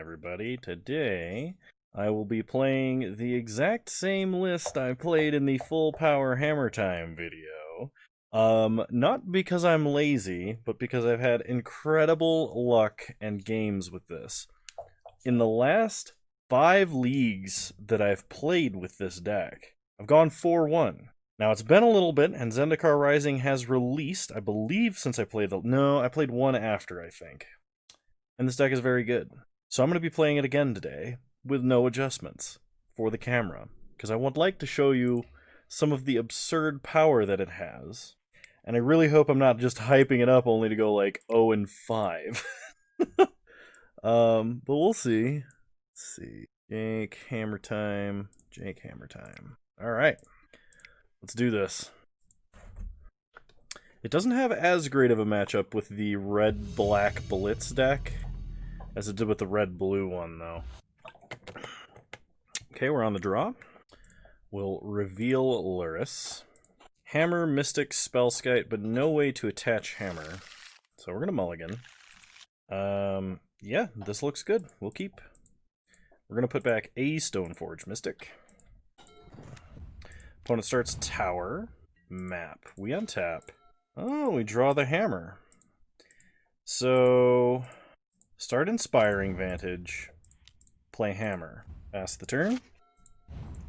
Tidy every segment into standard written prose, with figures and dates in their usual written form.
everybody. Today, I will be playing the exact same list I played in the full power Hammertime video. Not because I'm lazy, but because I've had incredible luck and games with this. In the last 5 leagues that I've played with this deck, I've gone 4-1. Now, it's been a little bit, and Zendikar Rising has released, I believe, since I played No, I played one after, I think. And this deck is very good. So I'm going to be playing it again today, with no adjustments, for the camera. Because I would like to show you some of the absurd power that it has. And I really hope I'm not just hyping it up only to go like 0-5. But we'll see. Let's see. Jake Hammertime. Alright. Let's do this. It doesn't have as great of a matchup with the red-black Blitz deck as it did with the red-blue one, though. Okay, we're on the draw. We'll reveal Luris. Hammer, Mystic, Spellskite, but no way to attach Hammer. So we're going to mulligan. Yeah, this looks good. We'll keep. We're going to put back a Stoneforge Mystic. Opponent starts Tower. Map. We untap. Oh, we draw the Hammer. So, start Inspiring Vantage. Play Hammer. Pass the turn.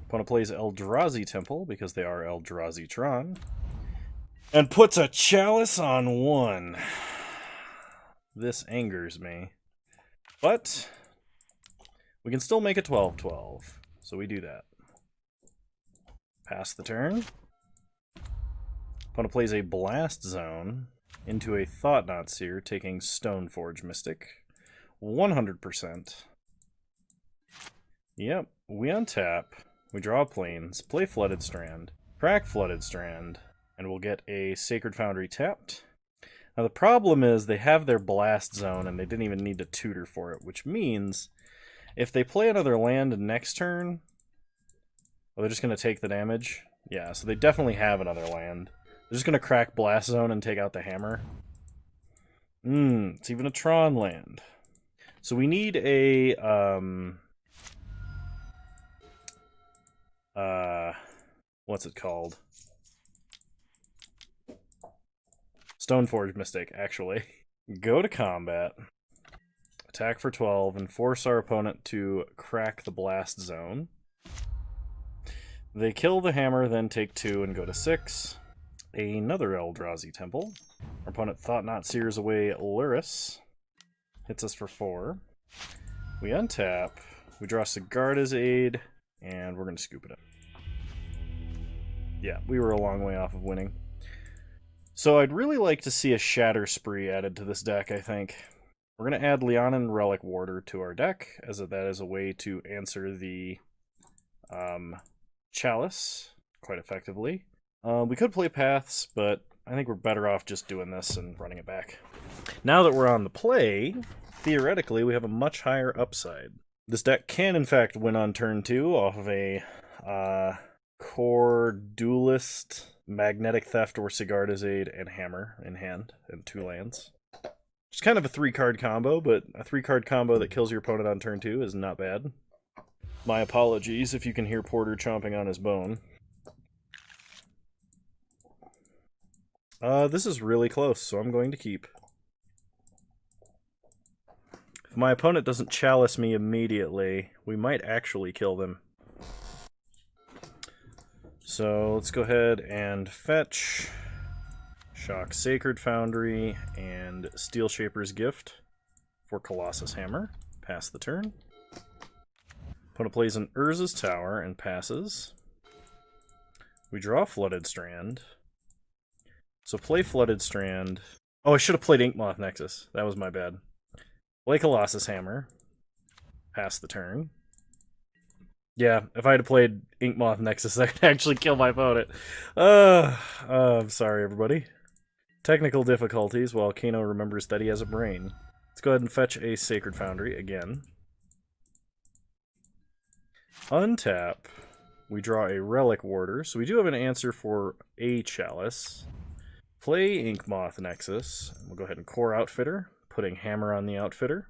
Opponent plays Eldrazi Temple, because they are Eldrazi Tron. And puts a Chalice on 1. This angers me. But, we can still make a 12-12. So we do that. Pass the turn. Opponent plays a Blast Zone into a Thought-Knot Seer, taking Stoneforge Mystic. 100%. Yep, we untap. We draw Plains, play Flooded Strand, crack Flooded Strand, and we'll get a Sacred Foundry tapped. Now the problem is they have their Blast Zone and they didn't even need to tutor for it, which means if they play another land next turn, well, they're just going to take the damage. Yeah, so they definitely have another land. They're just going to crack Blast Zone and take out the Hammer. It's even a Tron land. So we need a, what's it called? Stoneforge Mystic, actually. Go to combat. Attack for 12 and force our opponent to crack the Blast Zone. They kill the Hammer, then take 2 and go to 6. Another Eldrazi Temple. Our opponent Thought-Knot Seers away Luris. Hits us for 4. We untap. We draw Sigarda's Aid, and we're going to scoop it up. Yeah, we were a long way off of winning. So I'd really like to see a Shatter Spree added to this deck, I think. We're going to add Leonin Relic Warder to our deck, as that is a way to answer the Chalice quite effectively. We could play Paths, but I think we're better off just doing this and running it back. Now that we're on the play, theoretically we have a much higher upside. This deck can in fact win on turn 2 off of a Core Duelist, Magnetic Theft, or Sigarda's Aid and Hammer in hand, and 2 lands. It's kind of a 3-card combo, but a 3-card combo that kills your opponent on turn 2 is not bad. My apologies if you can hear Porter chomping on his bone. This is really close, so I'm going to keep. If my opponent doesn't chalice me immediately, we might actually kill them. So let's go ahead and fetch Shock Sacred Foundry and Steel Shaper's Gift for Colossus Hammer. Pass the turn. Opponent plays an Urza's Tower and passes. We draw Flooded Strand. So play Flooded Strand. Oh, I should have played Inkmoth Nexus. That was my bad. Play Colossus Hammer. Pass the turn. Yeah, if I had played Inkmoth Nexus, that could actually kill my opponent. I'm sorry, everybody. Technical difficulties while Kano remembers that he has a brain. Let's go ahead and fetch a Sacred Foundry again. Untap. We draw a Relic Warder, so we do have an answer for a Chalice. Play Inkmoth Nexus. We'll go ahead and Core Outfitter, putting Hammer on the Outfitter.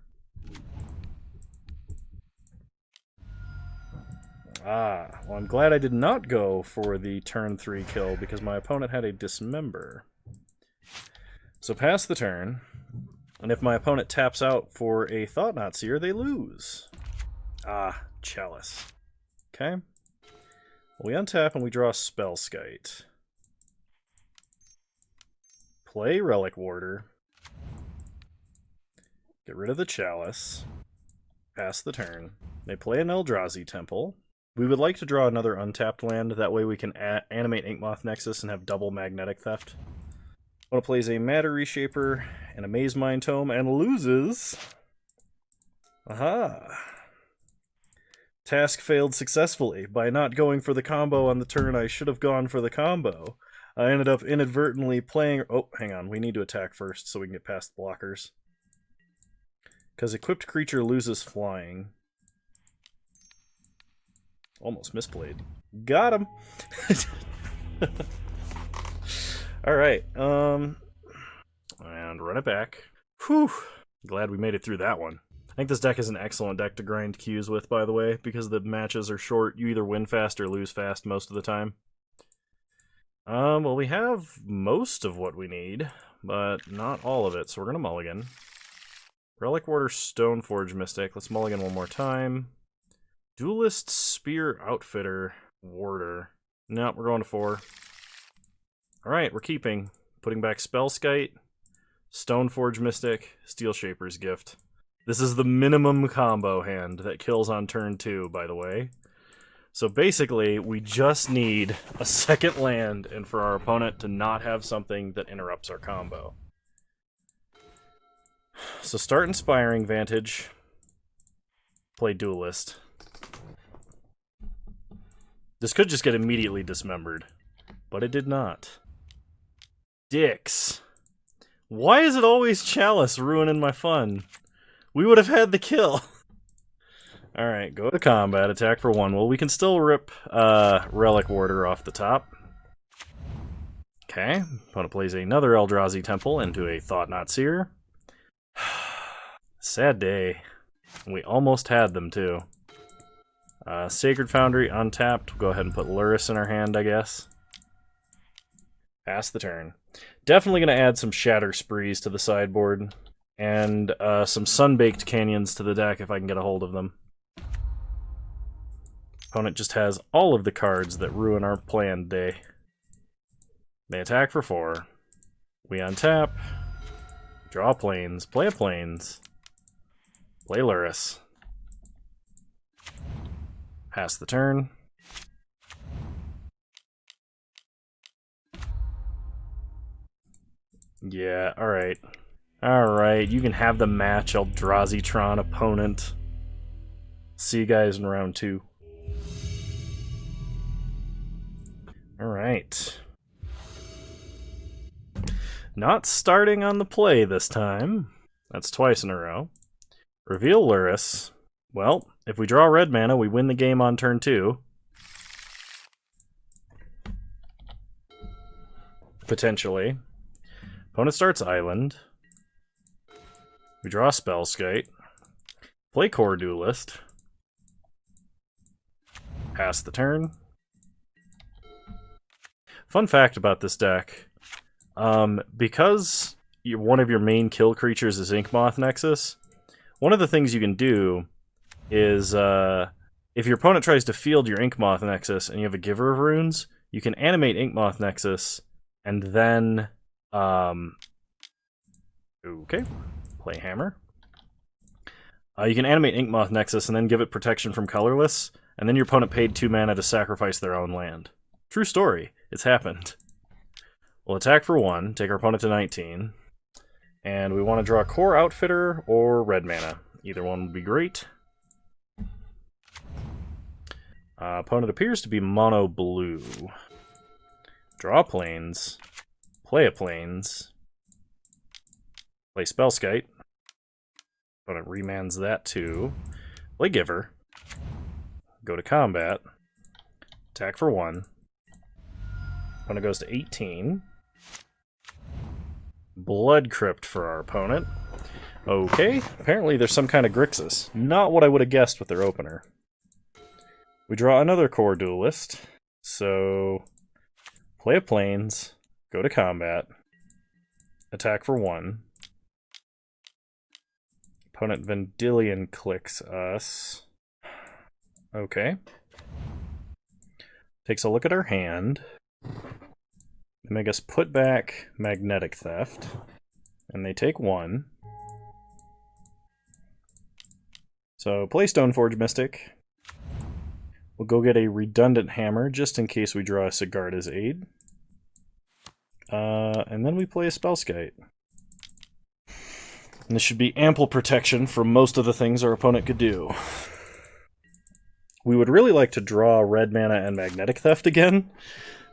Ah, well, I'm glad I did not go for the turn 3 kill because my opponent had a Dismember. So pass the turn, and if my opponent taps out for a Thought-Knot Seer, they lose. Ah, Chalice. Okay. We untap and we draw Spellskite. Play Relic Warder. Get rid of the Chalice. Pass the turn. They play an Eldrazi Temple. We would like to draw another untapped land, that way we can animate Inkmoth Nexus and have double Magnetic Theft. One plays a Matter Reshaper and a Maze Mine Tome and loses. Aha! Task failed successfully. By not going for the combo on the turn I should have gone for the combo, I ended up inadvertently playing... Oh, hang on. We need to attack first so we can get past the blockers. Because equipped creature loses flying. Almost misplayed. Got him! Alright, and run it back. Whew! Glad we made it through that one. I think this deck is an excellent deck to grind queues with, by the way, because the matches are short. You either win fast or lose fast most of the time. Well, we have most of what we need, but not all of it, so we're going to mulligan. Relic Warder, Stoneforge Mystic. Let's mulligan one more time. Duelist, Spear, Outfitter, Warder. No, we're going to 4. Alright, we're keeping. Putting back Spellskite, Stoneforge Mystic, Steel Shaper's Gift. This is the minimum combo hand that kills on turn 2, by the way. So basically, we just need a second land and for our opponent to not have something that interrupts our combo. So start Inspiring Vantage. Play Duelist. This could just get immediately dismembered, but it did not. Dicks. Why is it always Chalice ruining my fun? We would have had the kill. Alright, go to combat, attack for 1. Well, we can still rip Relic Warder off the top. Okay, opponent plays another Eldrazi Temple into a Thought-Knot Seer. Sad day. We almost had them, too. Sacred Foundry, untapped. We'll go ahead and put Lurrus in our hand, I guess. Pass the turn. Definitely going to add some Shatter Sprees to the sideboard. And some Sunbaked Canyons to the deck if I can get a hold of them. Opponent just has all of the cards that ruin our planned day. They attack for 4. We untap. Draw plains. Play a plains. Play Lurrus. Pass the turn. Yeah, alright. Alright, you can have the match, Eldrazi-tron opponent. See you guys in round 2. Alright. Not starting on the play this time. That's twice in a row. Reveal Lurrus. Well, if we draw red mana, we win the game on turn 2. Potentially. Opponent starts Island. We draw Spellskite. Play Core Duelist. Pass the turn. Fun fact about this deck. Because one of your main kill creatures is Inkmoth Nexus, one of the things you can do is, if your opponent tries to field your Inkmoth Nexus and you have a Giver of Runes, you can animate Inkmoth Nexus and then, okay, play Hammer. You can animate Inkmoth Nexus and then give it protection from Colorless, and then your opponent paid 2 mana to sacrifice their own land. True story. It's happened. We'll attack for 1, take our opponent to 19, and we want to draw Core Outfitter or red mana. Either one would be great. Opponent appears to be mono blue. Draw plains. Play a plains. Play Spellskite. Opponent remans that too. Play Giver. Go to combat. Attack for 1. Opponent goes to 18. Blood Crypt for our opponent. Okay, apparently there's some kind of Grixis. Not what I would have guessed with their opener. We draw another core duelist. So, play a plains, go to combat, attack for 1. Opponent Vendilion clicks us. Okay. Takes a look at our hand. They make us put back Magnetic Theft. And they take 1. So, play Stoneforge Mystic. We'll go get a redundant hammer, just in case we draw a Sigarda's Aid. And then we play a Spellskite. And this should be ample protection from most of the things our opponent could do. We would really like to draw red mana and Magnetic Theft again,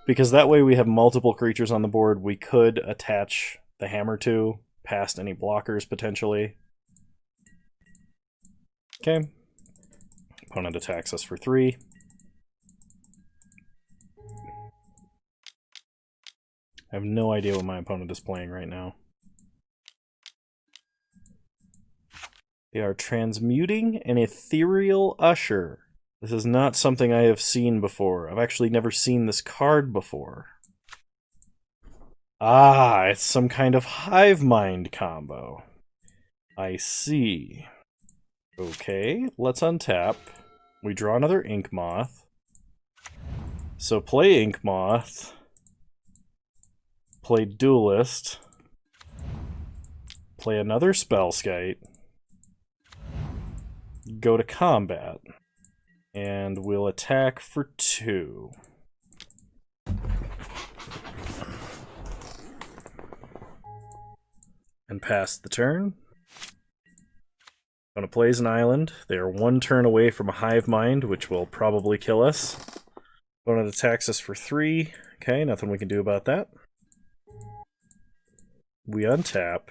because that way we have multiple creatures on the board we could attach the hammer to, past any blockers potentially. Okay. Opponent attacks us for 3. I have no idea what my opponent is playing right now. They are transmuting an Ethereal Usher. This is not something I have seen before. I've actually never seen this card before. Ah, it's some kind of hive mind combo. I see. Okay, let's untap. We draw another Ink Moth. So play Ink Moth. Play Duelist. Play another Spellskite. Go to combat. And we'll attack for 2. And pass the turn. Opponent plays an island. They are 1 turn away from a Hive Mind, which will probably kill us. Opponent attacks us for 3. Okay, nothing we can do about that. We untap.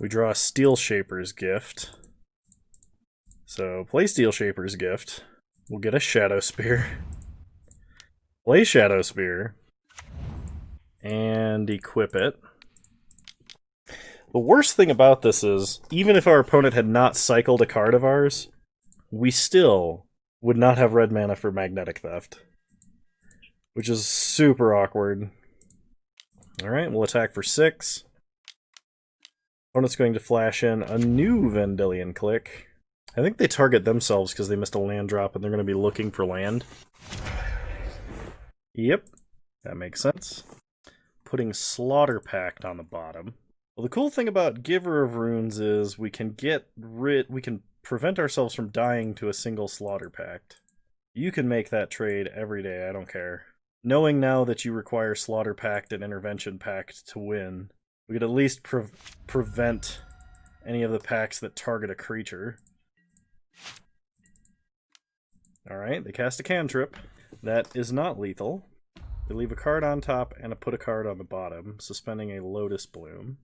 We draw a Steel Shaper's Gift. So, play Steel Shaper's Gift. We'll get a Shadow Spear. Play Shadow Spear. And equip it. The worst thing about this is, even if our opponent had not cycled a card of ours, we still would not have red mana for Magnetic Theft. Which is super awkward. Alright, we'll attack for 6. Opponent's going to flash in a new Vendilion Click. I think they target themselves because they missed a land drop and they're going to be looking for land. Yep, that makes sense. Putting Slaughter Pact on the bottom. Well, the cool thing about Giver of Runes is we can prevent ourselves from dying to a single Slaughter Pact. You can make that trade every day, I don't care. Knowing now that you require Slaughter Pact and Intervention Pact to win, we could at least prevent any of the pacts that target a creature. Alright, they cast a cantrip. That is not lethal. They leave a card on top and put a card on the bottom, suspending a Lotus Bloom.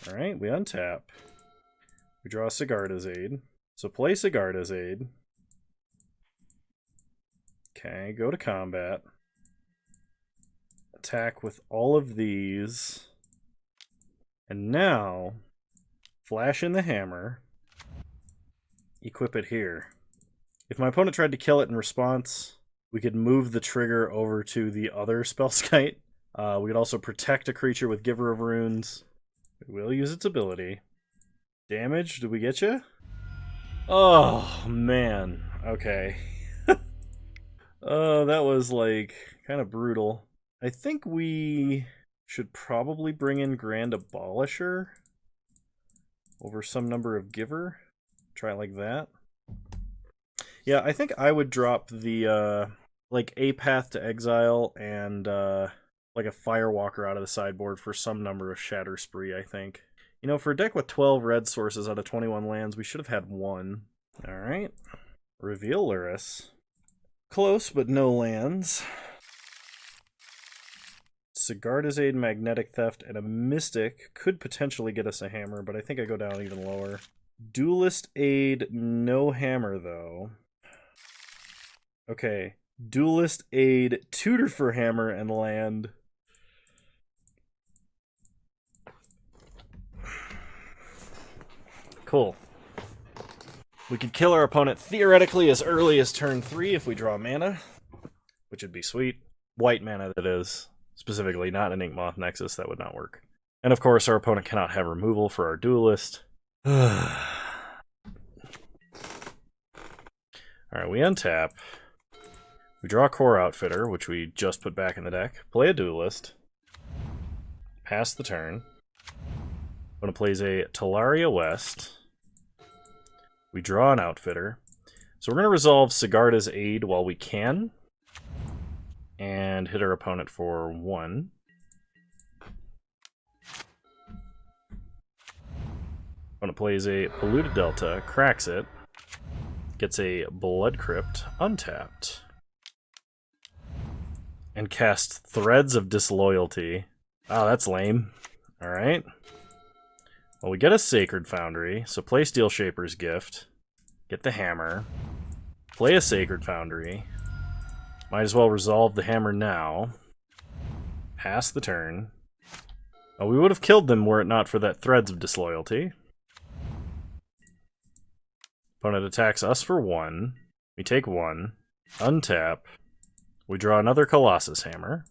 Alright, we untap. We draw Sigarda's Aid. So play Sigarda's Aid. Okay, go to combat. Attack with all of these. And now, flash in the hammer. Equip it here. If my opponent tried to kill it in response, we could move the trigger over to the other Spellskite. We could also protect a creature with Giver of Runes. We will use its ability. Damage, did we get you? Oh, man. Okay. Oh, that was, like, kind of brutal. I think we should probably bring in Grand Abolisher over some number of Giver. Try it like that. Yeah, I think I would drop the, like, a Path to Exile and, like, a Firewalker out of the sideboard for some number of Shatter Spree, I think. You know, for a deck with 12 red sources out of 21 lands, we should have had 1. Alright. Reveal Lurrus. Close, but no lands. Sigarda's Aid, Magnetic Theft, and a Mystic could potentially get us a hammer, but I think I go down even lower. Duelist Aid, no hammer, though. Okay. Duelist Aid, tutor for hammer and land. Cool. We could kill our opponent theoretically as early as turn 3 if we draw mana, which would be sweet. White mana, that is. Specifically, not an Inkmoth Nexus, that would not work. And of course, our opponent cannot have removal for our duelist. Alright, we untap. We draw a Core Outfitter, which we just put back in the deck. Play a duelist. Pass the turn. Opponent plays a Talaria West. We draw an Outfitter. So we're going to resolve Sigarda's Aid while we can. And hit our opponent for 1. Opponent plays a Polluted Delta, cracks it. Gets a Blood Crypt, untapped. And casts Threads of Disloyalty. Oh, that's lame. Alright. Well, we get a Sacred Foundry, so play Steel Shaper's Gift. Get the hammer. Play a Sacred Foundry. Might as well resolve the hammer now. Pass the turn. Oh, we would have killed them were it not for that Threads of Disloyalty. Opponent attacks us for 1. We take 1. Untap. We draw another Colossus Hammer.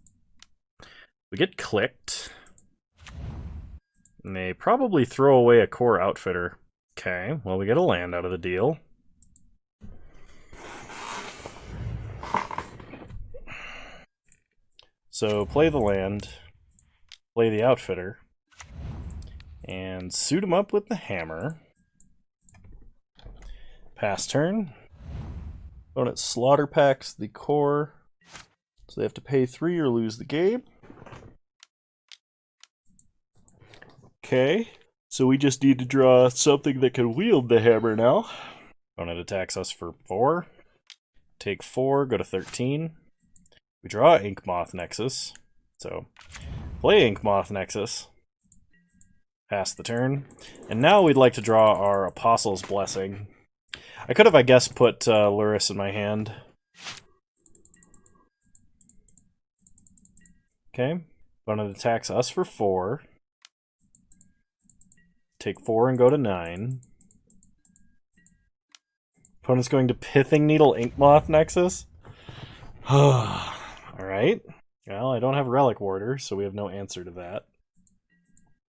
We get clicked. And they probably throw away a Core Outfitter. Okay, well we get a land out of the deal. So play the land, play the Outfitter, and suit him up with the hammer. Pass turn. Opponent slaughter packs the core, so they have to pay 3 or lose the game. Okay, so we just need to draw something that can wield the hammer now. Opponent attacks us for 4. Take 4, go to 13. We draw Inkmoth Nexus, so play Inkmoth Nexus. Pass the turn. And now we'd like to draw our Apostle's Blessing. I could have, I guess, put Lurrus in my hand. Okay. Opponent attacks us for 4. Take 4 and go to 9. Opponent's going to Pithing Needle Inkmoth Nexus? Alright. Well, I don't have Relic Warder, so we have no answer to that.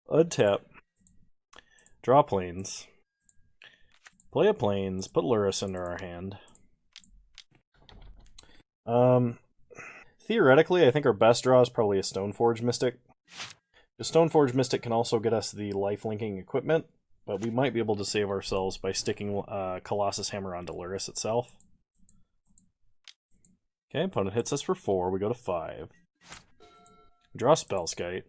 Untap. Draw planes. Play a planes, put Lurrus under our hand. Theoretically, I think our best draw is probably a Stoneforge Mystic. The Stoneforge Mystic can also get us the life-linking equipment, but we might be able to save ourselves by sticking Colossus Hammer onto Lurrus itself. Okay, opponent hits us for 4, we go to 5. We draw Spellskite.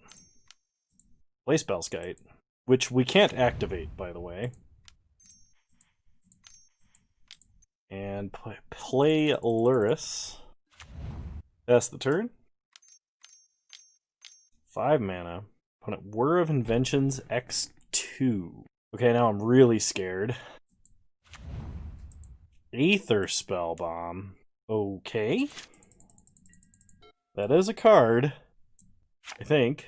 Play Spellskite, which we can't activate, by the way. And play Lurrus. Pass the turn. 5 mana. Opponent Whir of Inventions X2. Okay, now I'm really scared. Aether Spellbomb. Okay. That is a card, I think.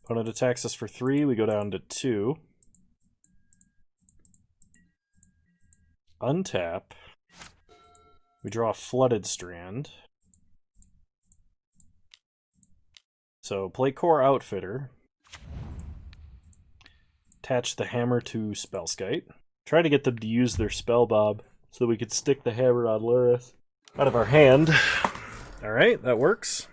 Opponent attacks us for 3, we go down to 2. Untap. We draw a Flooded Strand. So play Core Outfitter. Attach the hammer to Spellskite. Try to get them to use their Spell Bob so we could stick the hammer on Lurrus out of our hand. Alright, that works.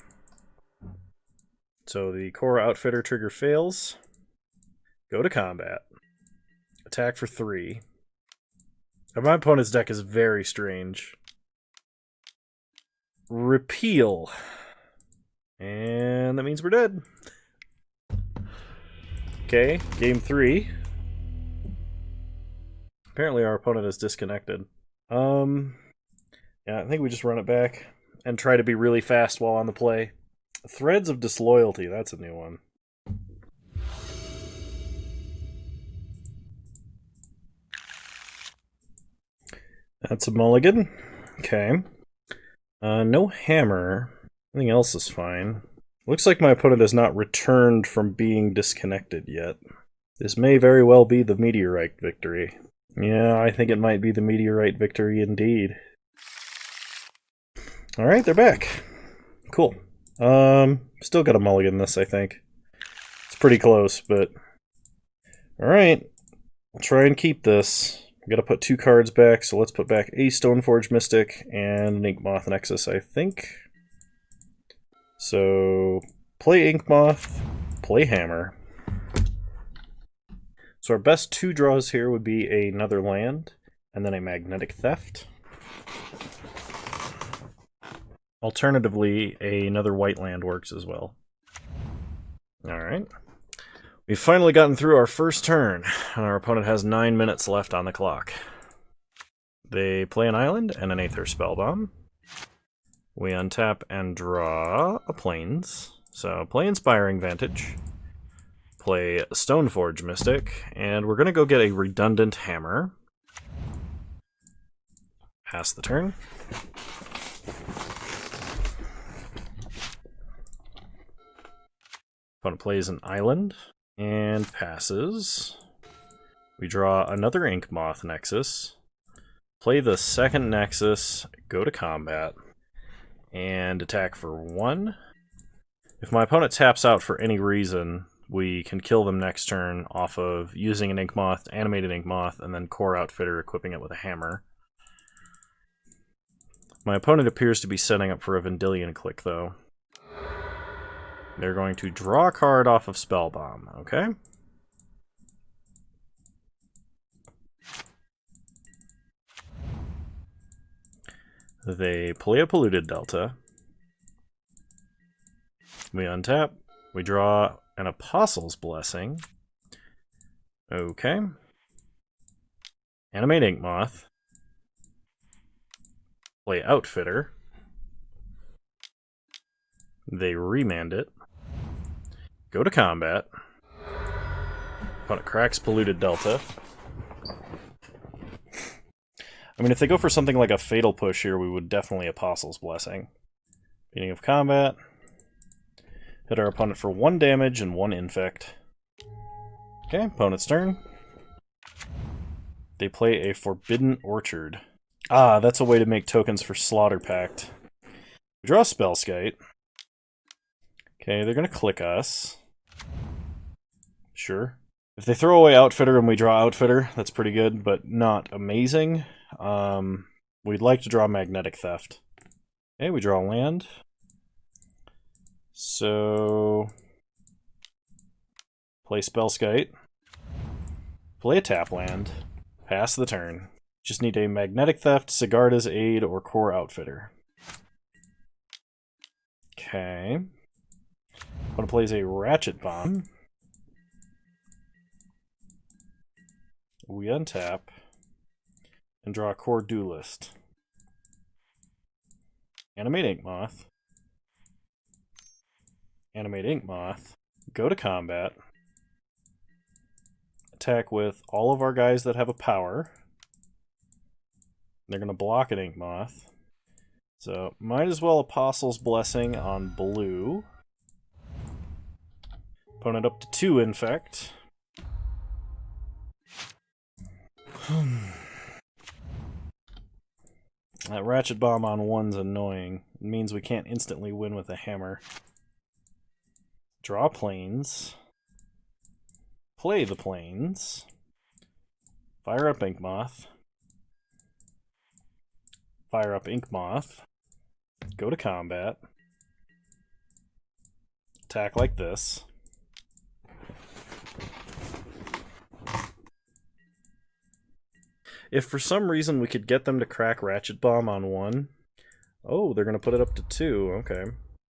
So the Core Outfitter trigger fails. Go to combat. Attack for 3. My opponent's deck is very strange. Repeal. And that means we're dead. Okay, game 3. Apparently our opponent is disconnected. Yeah, I think we just run it back and try to be really fast while on the play. Threads of Disloyalty, that's a new one. That's a mulligan. Okay. No hammer. Everything else is fine. Looks like my opponent has not returned from being disconnected yet. This may very well be the meteorite victory. Yeah, I think it might be the meteorite victory indeed. Alright, they're back. Cool. Still got a mulligan this, I think. It's pretty close, but... Alright. We'll try and keep this. We gotta put 2 cards back, so let's put back a Stoneforge Mystic and an Inkmoth Nexus, I think. So, play Inkmoth, play Hammer. So our best 2 draws here would be another land, and then a Magnetic Theft. Alternatively, another white land works as well. Alright. We've finally gotten through our first turn, and our opponent has 9 minutes left on the clock. They play an island and an Aether Spellbomb. We untap and draw a Plains. So play Inspiring Vantage. Play Stoneforge Mystic, and we're going to go get a redundant Hammer. Pass the turn. Opponent plays an island and passes. We draw another Inkmoth Nexus. Play the second Nexus, go to combat, and attack for 1. If my opponent taps out for any reason, we can kill them next turn off of using an Inkmoth, animated Inkmoth, and then Core Outfitter, equipping it with a hammer. My opponent appears to be setting up for a Vendilion Click, though. They're going to draw a card off of Spellbomb, okay? They play a Polluted Delta. We untap. We draw an Apostle's Blessing. Okay. Animate Inkmoth. Play Outfitter. They remand it. Go to combat. Opponent cracks Polluted Delta. I mean, if they go for something like a Fatal Push here, we would definitely Apostle's Blessing. Beginning of combat. Hit our opponent for 1 damage and 1 infect. Okay, opponent's turn. They play a Forbidden Orchard. Ah, that's a way to make tokens for Slaughter Pact. We draw a Spellskite. Okay, they're going to click us. Sure. If they throw away Outfitter and we draw Outfitter, that's pretty good, but not amazing. We'd like to draw Magnetic Theft. Okay, we draw land. So... play Spellskite. Play a tap land. Pass the turn. Just need a Magnetic Theft, Sigarda's Aid, or Core Outfitter. Okay. Opponent plays a Ratchet Bomb. We untap and draw a Core Duelist. Animate Inkmoth. Animate Inkmoth. Go to combat. Attack with all of our guys that have a power. They're going to block an Inkmoth. So, might as well Apostle's Blessing on blue. Opponent up to 2 infect. That Ratchet Bomb on 1's annoying. It means we can't instantly win with a hammer. Draw Plains. Play the Plains. Fire up Inkmoth. Fire up Inkmoth. Go to combat. Attack like this. If for some reason we could get them to crack Ratchet Bomb on 1... Oh, they're going to put it up to 2, okay.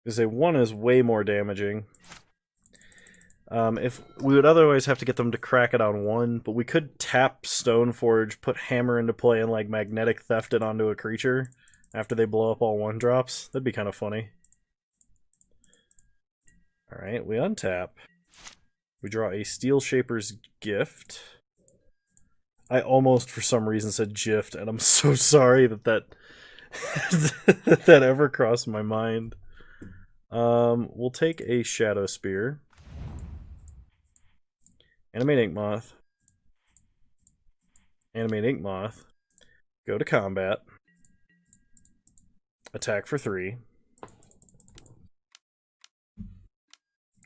Because a 1 is way more damaging. If we would otherwise have to get them to crack it on 1, but we could tap Stoneforge, put Hammer into play, and like Magnetic Theft it onto a creature after they blow up all 1-drops. That'd be kind of funny. Alright, we untap. We draw a Steel Shaper's Gift. I almost, for some reason, said Gift, and I'm so sorry that that ever crossed my mind. We'll take a Shadow Spear. Animate Ink Moth. Animate Ink Moth. Go to combat. Attack for 3.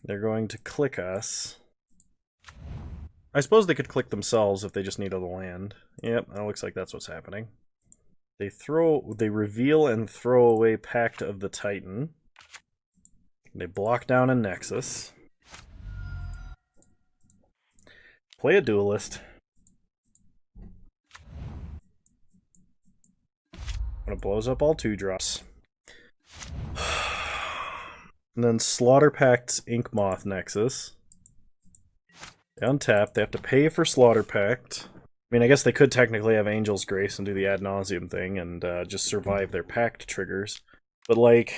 They're going to click us. I suppose they could click themselves if they just needed the land. Yep, that looks like that's what's happening. They reveal and throw away Pact of the Titan. They block down a Nexus. Play a Duelist. When it blows up all 2-drops. And then Slaughter Pact's Ink Moth Nexus. They untap. They have to pay for Slaughter Pact. I mean, I guess they could technically have Angel's Grace and do the ad nauseum thing and just survive their Pact triggers. But, like,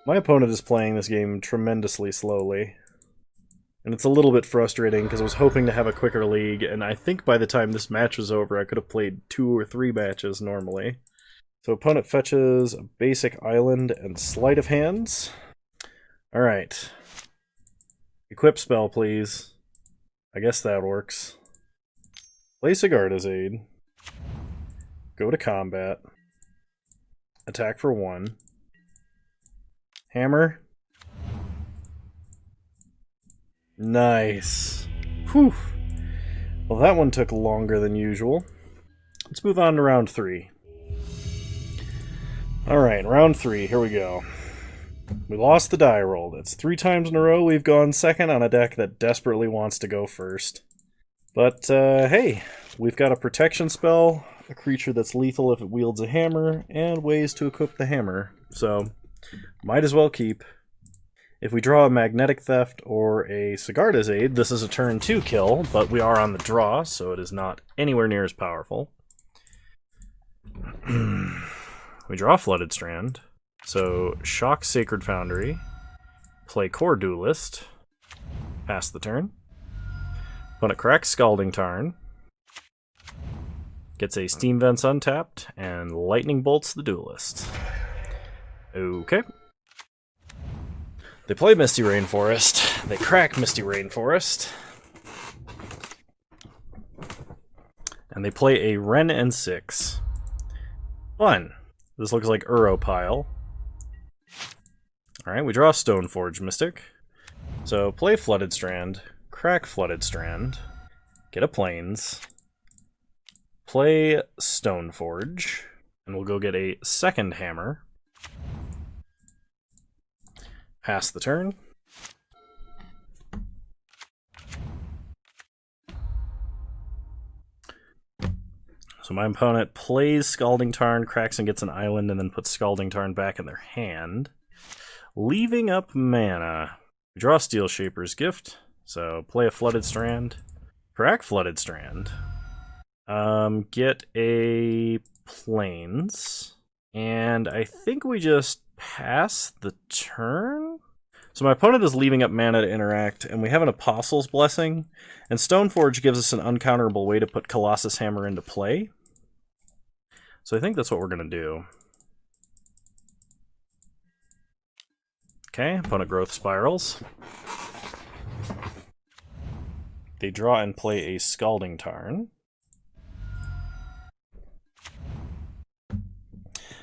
my opponent is playing this game tremendously slowly. And it's a little bit frustrating because I was hoping to have a quicker league, and I think by the time this match was over, I could have played 2 or 3 matches normally. So opponent fetches a basic island and sleight of hands. Alright. Equip spell, please. I guess that works. Play Sigarda's Aid. Go to combat. Attack for 1. Hammer. Nice. Whew. Well, that one took longer than usual. Let's move on to round 3. Alright, round 3, here we go. We lost the die roll. That's 3 times in a row we've gone second on a deck that desperately wants to go first. But, hey, we've got a protection spell, a creature that's lethal if it wields a hammer, and ways to equip the hammer. So, might as well keep. If we draw a Magnetic Theft or a Sigarda's Aid, this is a turn 2 kill, but we are on the draw, so it is not anywhere near as powerful. We draw Flooded Strand, so shock Sacred Foundry, play Core Duelist, pass the turn. Opponent cracks Scalding Tarn, gets a Steam Vents untapped, and Lightning Bolts the Duelist. Okay. They play Misty Rainforest, they crack Misty Rainforest, and they play a Wren and 6. Fun. This looks like Uropile. Alright, we draw Stoneforge Mystic. So play Flooded Strand, crack Flooded Strand, get a Plains, play Stoneforge, and we'll go get a second Hammer. Pass the turn. So my opponent plays Scalding Tarn, cracks and gets an island, and then puts Scalding Tarn back in their hand, leaving up mana. We draw Steel Shaper's Gift, so play a Flooded Strand, crack Flooded Strand, get a Plains, and I think we just pass the turn? So my opponent is leaving up mana to interact, and we have an Apostle's Blessing, and Stoneforge gives us an uncounterable way to put Colossus Hammer into play. So I think that's what we're going to do. Okay, opponent Growth Spirals. They draw and play a Scalding Tarn.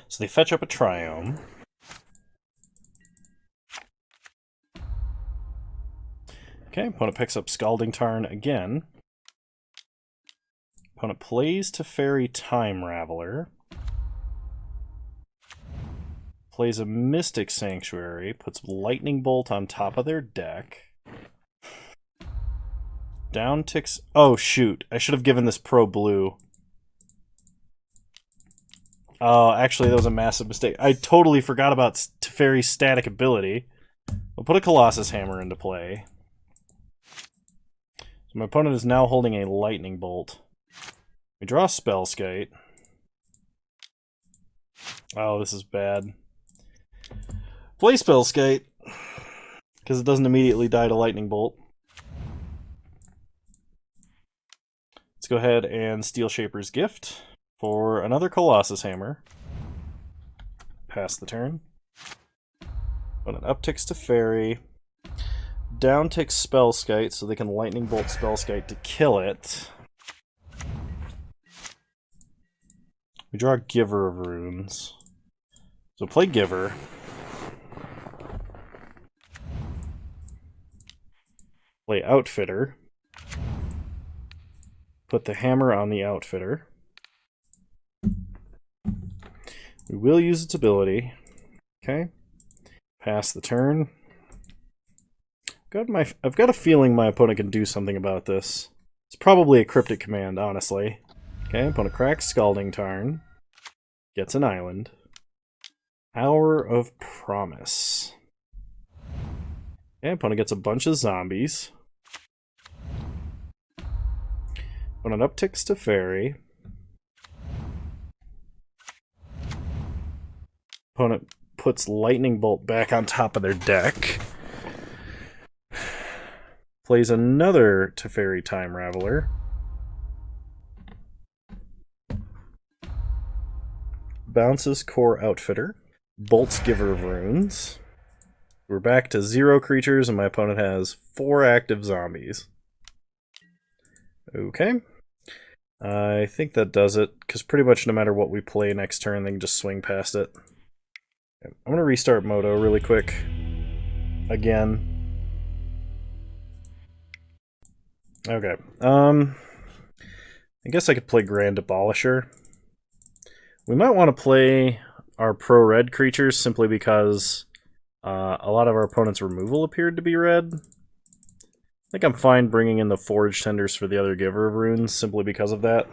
So they fetch up a Triome. Okay, opponent picks up Scalding Tarn again. Opponent plays Teferi Time Raveler. Plays a Mystic Sanctuary, puts Lightning Bolt on top of their deck. Down ticks... Oh, shoot. I should have given this Pro Blue. Oh, actually, that was a massive mistake. I totally forgot about Teferi's static ability. We'll put a Colossus Hammer into play. So my opponent is now holding a Lightning Bolt. We draw Spellskite. Oh, this is bad. Play Spellskite, because it doesn't immediately die to Lightning Bolt. Let's go ahead and Steel Shaper's Gift for another Colossus Hammer. Pass the turn. Opponent upticks Teferi. downtick Spellskite so they can Lightning Bolt Spellskite to kill it. We draw Giver of Runes. So play Giver. Play Outfitter. Put the hammer on the Outfitter. We will use its ability. Okay. Pass the turn. I've got a feeling my opponent can do something about this. It's probably a cryptic command, honestly. Okay, opponent cracks Scalding Tarn. Gets an island. Hour of Promise. Okay, opponent gets a bunch of zombies. Opponent upticks to Fairy. Opponent puts Lightning Bolt back on top of their deck. Plays another Teferi Time Raveler. Bounces Core Outfitter. Bolts Giver of Runes. We're back to 0 creatures and my opponent has 4 active zombies. Okay. I think that does it, because pretty much no matter what we play next turn, they can just swing past it. I'm going to restart Moto really quick. Again. Okay. I guess I could play Grand Abolisher. We might want to play our pro-red creatures simply because a lot of our opponent's removal appeared to be red. I think I'm fine bringing in the Forge Tenders for the other Giver of Runes simply because of that.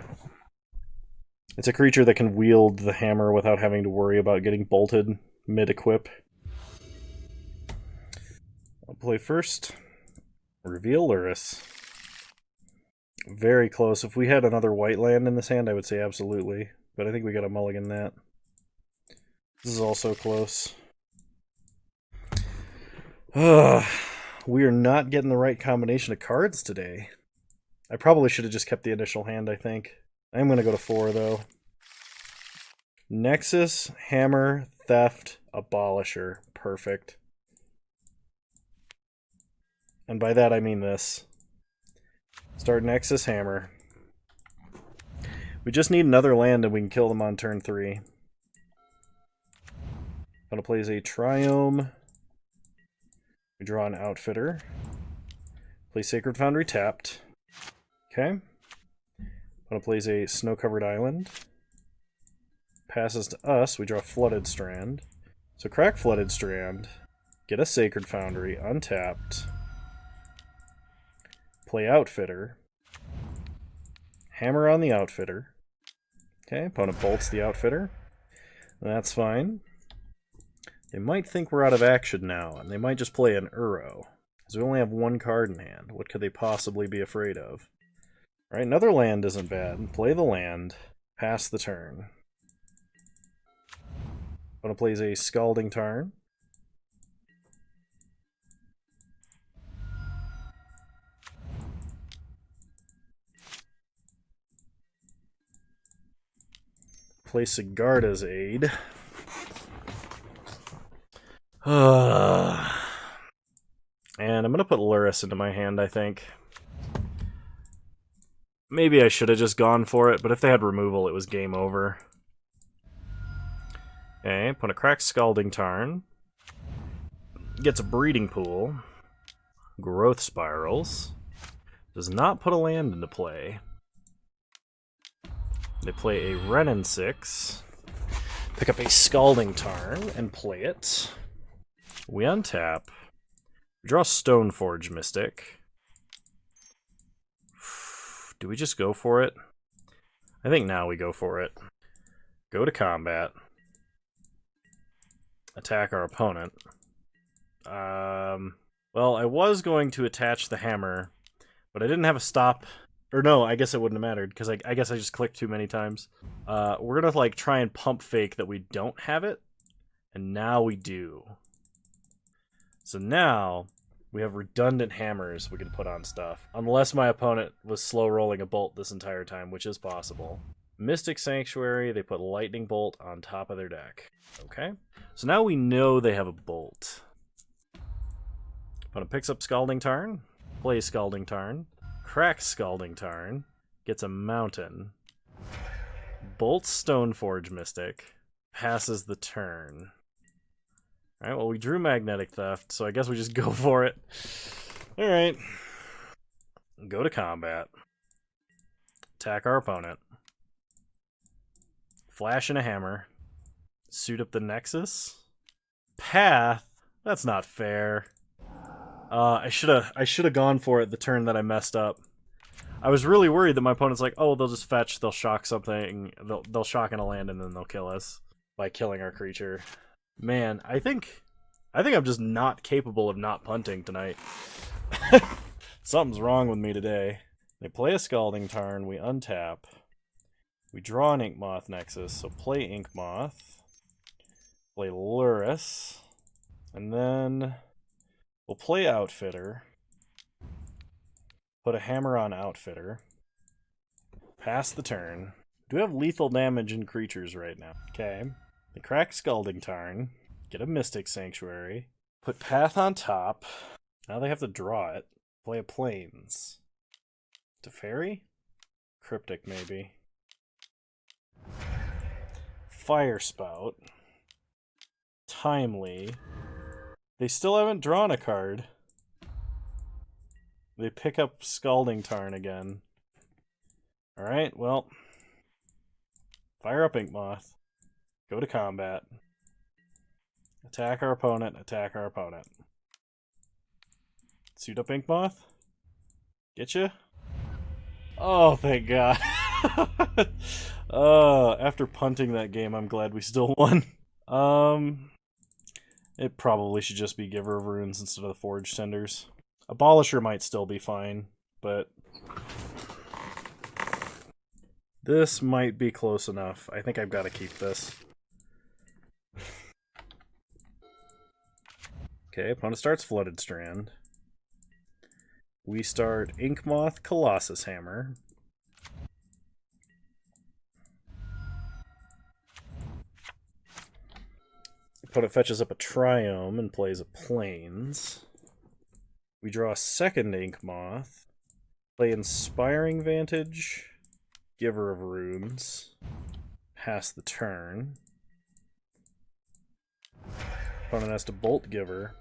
It's a creature that can wield the hammer without having to worry about getting bolted mid-equip. I'll play first. Reveal Lurrus. Very close. If we had another white land in this hand, I would say absolutely. But I think we got to mulligan that. This is also close. We are not getting the right combination of cards today. I probably should have just kept the initial hand, I think. I'm going to go to 4, though. Nexus, Hammer, Theft, Abolisher. Perfect. And by that I mean this. Start Nexus, Hammer. We just need another land and we can kill them on turn 3. Gonna plays a Triome. We draw an Outfitter. Play Sacred Foundry tapped. Okay. Gonna plays a Snow-Covered Island. Passes to us. We draw Flooded Strand. So crack Flooded Strand. Get a Sacred Foundry untapped. Play Outfitter. Hammer on the Outfitter. Okay, opponent bolts the Outfitter. That's fine. They might think we're out of action now, and they might just play an Uro. Because we only have 1 card in hand. What could they possibly be afraid of? Alright, another land isn't bad. Play the land. Pass the turn. Opponent plays a Scalding Tarn. Play Sigarda's Aid. And I'm going to put Lurrus into my hand, I think. Maybe I should have just gone for it, but if they had removal, it was game over. Okay, put a cracked Scalding Tarn. Gets a Breeding Pool. Growth Spirals. Does not put a land into play. They play a Renin 6. Pick up a Scalding Tarn and play it. We untap. We draw Stoneforge Mystic. Do we just go for it? I think now we go for it. Go to combat. Attack our opponent. Well, I was going to attach the hammer, but I didn't have a stop. Or no, I guess it wouldn't have mattered, because I guess I just clicked too many times. We're going to like try and pump fake that we don't have it, and now we do. So now we have redundant hammers we can put on stuff, unless my opponent was slow rolling a bolt this entire time, which is possible. Mystic Sanctuary, they put Lightning Bolt on top of their deck. Okay, so now we know they have a bolt. Opponent picks up Scalding Tarn, plays Scalding Tarn, cracks Scalding Tarn, gets a Mountain, bolts Stoneforge Mystic, passes the turn. Alright, well, we drew Magnetic Theft, so I guess we just go for it. Alright. Go to combat. Attack our opponent. Flash and a hammer. Suit up the Nexus. Path? That's not fair. I should have gone for it the turn that I messed up. I was really worried that my opponent's like, oh, they'll just fetch, they'll shock something, they'll shock in a land, and then they'll kill us by killing our creature. Man, I think I'm just not capable of not punting tonight. Something's wrong with me today. They play a Scalding Tarn, we untap. We draw an Inkmoth Nexus, so play Inkmoth. Play Lurrus. And then we'll play Outfitter. Put a hammer on Outfitter. Pass the turn. Do we have lethal damage in creatures right now? Okay. They crack Scalding Tarn. Get a Mystic Sanctuary. Put Path on top. Now they have to draw it. Play a Plains. Teferi? Cryptic, maybe. Fire Spout. Timely. They still haven't drawn a card. They pick up Scalding Tarn again. Alright, well. Fire up Inkmoth. Go to combat. Attack our opponent, attack our opponent. Suit up Inkmoth. Getcha? Oh, thank God. After punting that game, I'm glad we still won. It probably should just be Giver of Runes instead of the Forge Tenders. Abolisher might still be fine, but this might be close enough. I think I've got to keep this. Okay, opponent starts Flooded Strand. We start Inkmoth Colossus Hammer. Opponent fetches up a Triome and plays a Plains. We draw a second Inkmoth. Play Inspiring Vantage. Giver of Runes. Pass the turn. Opponent has to Bolt Giver.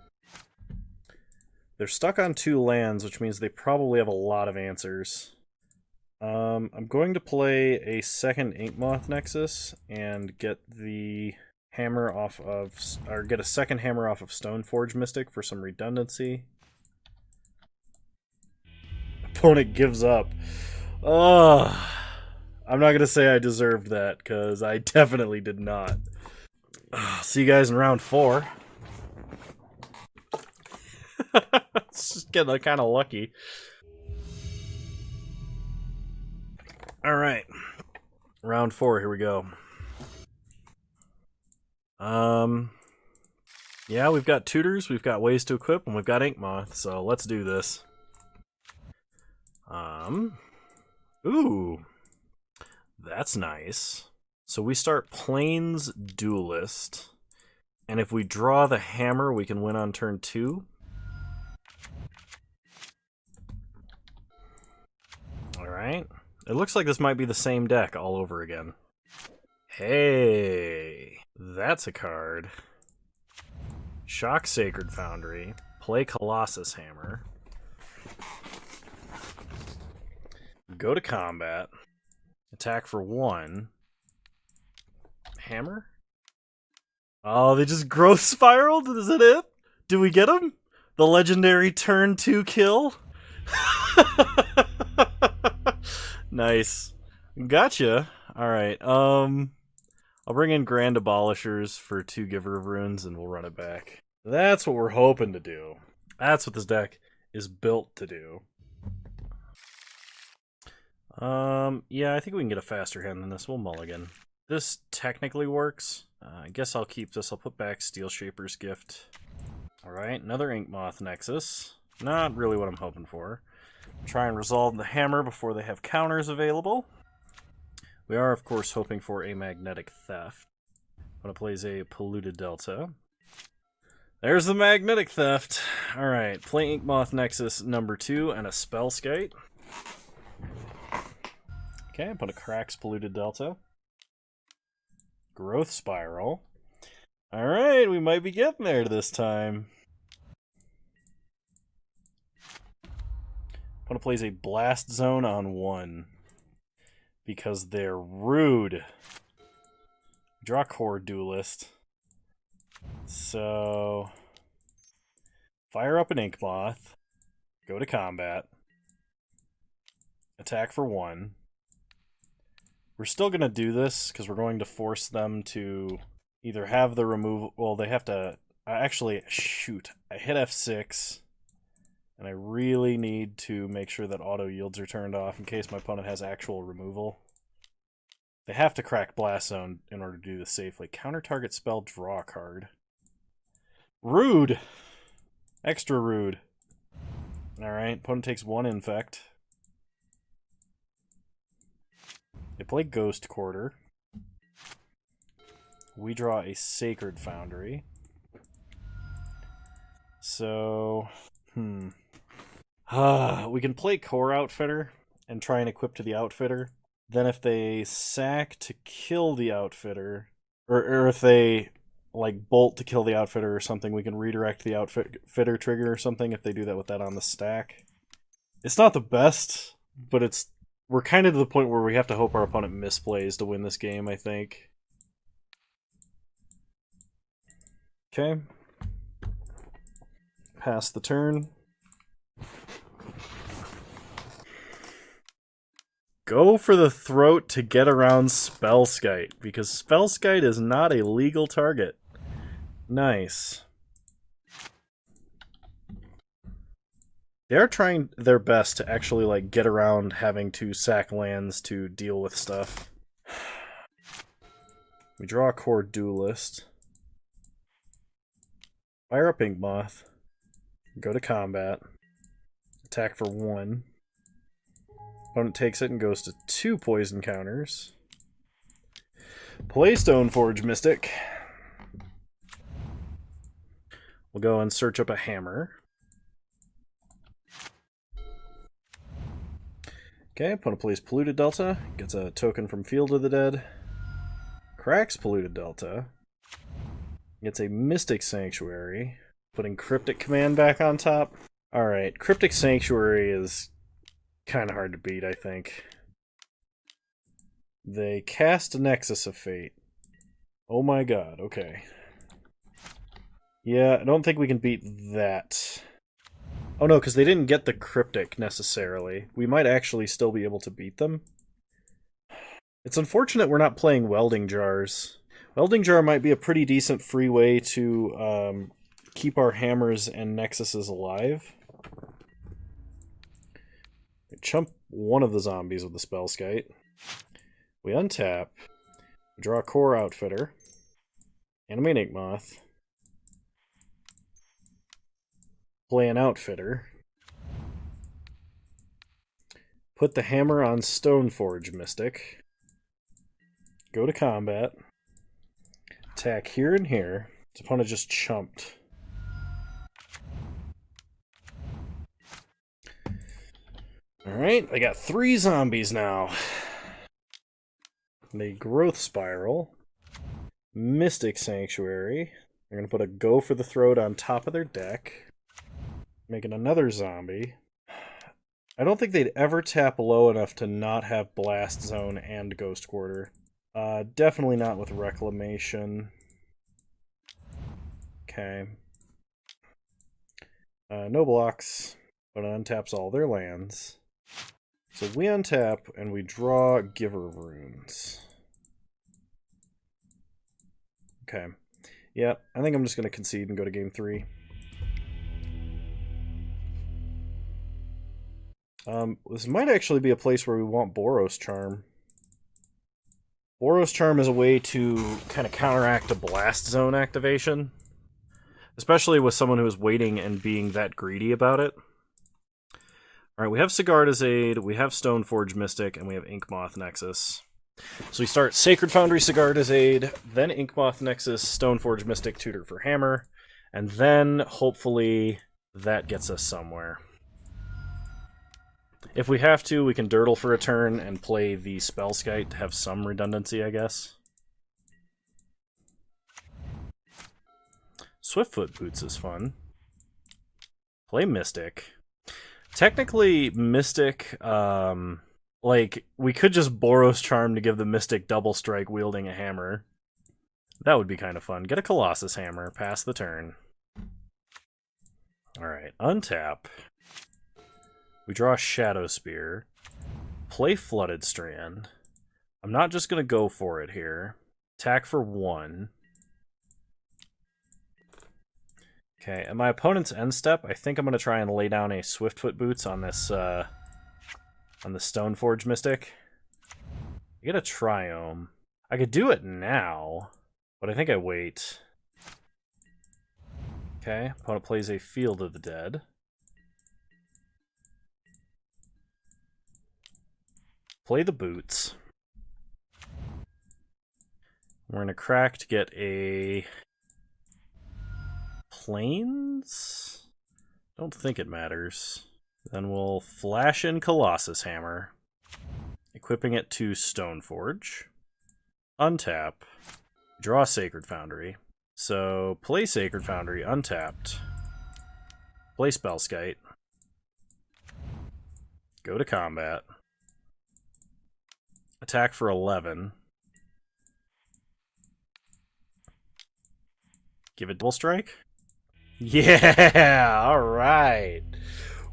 They're stuck on 2 lands, which means they probably have a lot of answers. I'm going to play a second Inkmoth Nexus and get the hammer off of, or get a second hammer off of Stoneforge Mystic for some redundancy. Opponent gives up. I'm not going to say I deserved that, because I definitely did not. See you guys in round 4. It's just getting kind of lucky. Alright. Round 4, here we go. Yeah, we've got tutors, we've got ways to equip, and we've got Inkmoth, so let's do this. Ooh. That's nice. So we start Plains Duelist, and if we draw the hammer, we can win on turn 2. Alright. It looks like this might be the same deck all over again. Hey, that's a card. Shock Sacred Foundry. Play Colossus Hammer. Go to combat. Attack for 1. Hammer? Oh, they just growth spiraled? Is that it? Do we get him? The legendary turn 2 kill? Nice. Gotcha. Alright, I'll bring in Grand Abolishers for 2 Giver of Runes and we'll run it back. That's what we're hoping to do. That's what this deck is built to do. Yeah, I think we can get a faster hand than this. We'll mulligan. This technically works. I guess I'll keep this. I'll put back Steel Shaper's Gift. Alright, another Inkmoth Nexus. Not really what I'm hoping for. Try and resolve the hammer before they have counters available. We are, of course, hoping for a Magnetic Theft. When it plays a Polluted Delta. There's the magnetic theft. Alright, play Inkmoth Nexus #2 and a Spellskite. Okay, put a Cracks Polluted Delta. Growth Spiral. Alright, we might be getting there this time. Opponent plays a Blast Zone on 1. Because they're rude. Draw Core Duelist. So... fire up an Inkmoth. Go to combat. Attack for 1. We're still going to do this, because we're going to force them to either have the removal... well, they have to... actually, shoot. I hit F6, and I really need to make sure that auto yields are turned off in case my opponent has actual removal. They have to crack Blast Zone in order to do this safely. Counter target spell, draw a card. Rude! Extra rude. Alright, opponent takes 1 Infect. They play Ghost Quarter. We draw a Sacred Foundry. So... we can play Core Outfitter and try and equip to the Outfitter. Then if they sack to kill the Outfitter, or if they like bolt to kill the Outfitter or something, we can redirect the Outfitter trigger or something if they do that with that on the stack. It's not the best, but we're kind of to the point where we have to hope our opponent misplays to win this game, I think. Okay. Pass the turn. Go for the throat to get around Spellskite, because Spellskite is not a legal target. Nice. They're trying their best to actually like get around having to sack lands to deal with stuff. We draw a Core Duelist. Fire up Inkmoth. Go to combat. Attack for 1. Opponent takes it and goes to 2 poison counters. Play Stoneforge Mystic. We'll go and search up a hammer. Okay, opponent plays Polluted Delta. Gets a token from Field of the Dead. Cracks Polluted Delta. Gets a Mystic Sanctuary. Putting Cryptic Command back on top. Alright, Cryptic Sanctuary is kind of hard to beat, I think. They cast Nexus of Fate. Oh my god, okay. Yeah, I don't think we can beat that. Oh no, because they didn't get the Cryptic necessarily. We might actually still be able to beat them. It's unfortunate we're not playing Welding Jars. Welding Jar might be a pretty decent free way to keep our hammers and nexuses alive. We chump one of the zombies with the Spellskite. We untap. We draw a Core Outfitter. Animate Inkmoth. Play an Outfitter. Put the hammer on Stoneforge Mystic. Go to combat. Attack here and here. His opponent just chumped. Alright, I got 3 zombies now. They Growth Spiral. Mystic Sanctuary. They're going to put a Go for the Throat on top of their deck. Making another zombie. I don't think they'd ever tap low enough to not have Blast Zone and Ghost Quarter. Definitely not with Reclamation. Okay. No blocks, but it untaps all their lands. So we untap and we draw Giver of Runes. Okay. Yeah, I think I'm just going to concede and go to game 3. This might actually be a place where we want Boros Charm. Boros Charm is a way to kind of counteract a Blast Zone activation. Especially with someone who is waiting and being that greedy about it. Alright, we have Sigarda's Aid, we have Stoneforge Mystic, and we have Inkmoth Nexus. So we start Sacred Foundry, Sigarda's Aid, then Inkmoth Nexus, Stoneforge Mystic, Tutor for Hammer, And then, hopefully, that gets us somewhere. If we have to, we can Dirtle for a turn and play the Spellskite to have some redundancy, I guess. Swiftfoot Boots is fun. Play Mystic. Technically, Mystic, like, we could just Boros Charm to give the Mystic double strike wielding a hammer. That would be kind of fun. Get a Colossus Hammer, pass the turn. Alright, untap. We draw a Shadow Spear. Play Flooded Strand. I'm not just going to go for it here. Attack for 1. Okay, at my opponent's end step, I think I'm going to try and lay down a Swiftfoot Boots on this, on the Stoneforge Mystic. I get a Triome. I could do it now, but I think I wait. Okay, opponent plays a Field of the Dead. Play the Boots. We're going to crack to get a Plains? Don't think it matters. Then we'll flash in Colossus Hammer, equipping it to Stoneforge. Untap. Draw Sacred Foundry. So, play Sacred Foundry, untapped. Play Spellskite. Go to combat. Attack for 11. Give it double strike? Yeah! Alright!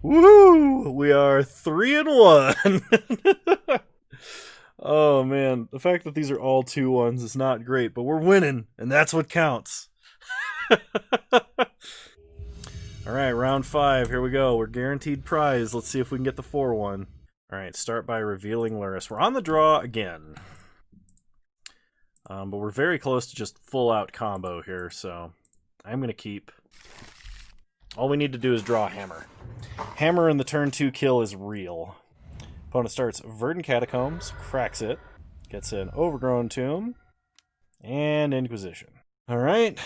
Woo! We are 3-1! Oh man, the fact that these are all 2-1s is not great, but we're winning, and that's what counts. Alright, round 5, here we go. We're guaranteed prize. Let's see if we can get the 4-1. Alright, start by revealing Luris. We're on the draw again. But we're very close to just full-out combo here, so I'm going to keep. All we need to do is draw a Hammer. Hammer in the turn 2 kill is real. Opponent starts Verdant Catacombs, cracks it, gets an Overgrown Tomb, and Inquisition. Alright,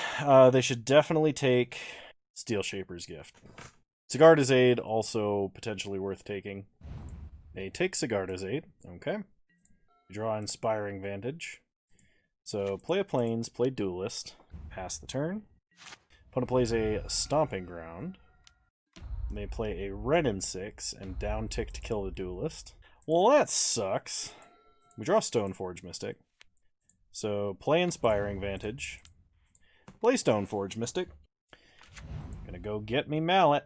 they should definitely take Steel Shaper's Gift. Sigarda's Aid, also potentially worth taking. They take Sigarda's Aid, okay. We draw Inspiring Vantage. So play a Plains, play Duelist, pass the turn. Opponent plays a Stomping Ground. They play a Red and 6 and down tick to kill the Duelist. Well, that sucks. We draw Stoneforge Mystic. So play Inspiring Vantage. Play Stoneforge Mystic. Gonna go get me Mallet.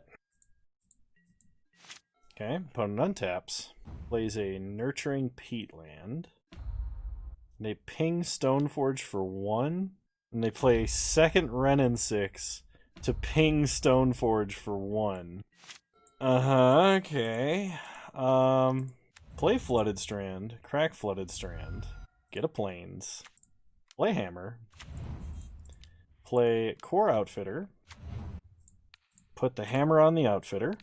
Okay, opponent untaps. Plays a Nurturing Peatland. They ping Stoneforge for 1. And they play a second Ren and 6 to ping Stoneforge for 1. Okay. Play Flooded Strand, crack Flooded Strand, get a Plains, play Hammer, play Core Outfitter, put the Hammer on the Outfitter.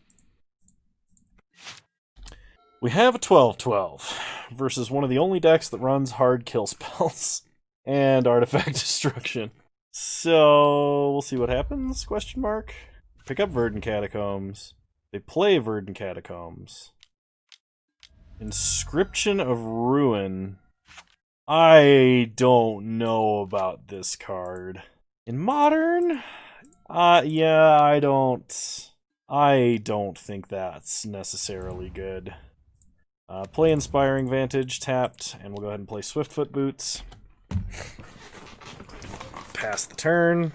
We have a 12-12 versus one of the only decks that runs hard kill spells and Artifact Destruction. So, we'll see what happens, question mark. Pick up Verdant Catacombs. They play Verdant Catacombs. Inscription of Ruin. I don't know about this card. In Modern? Yeah, I don't think that's necessarily good. Play Inspiring Vantage, tapped, and we'll go ahead and play Swiftfoot Boots. Pass the turn.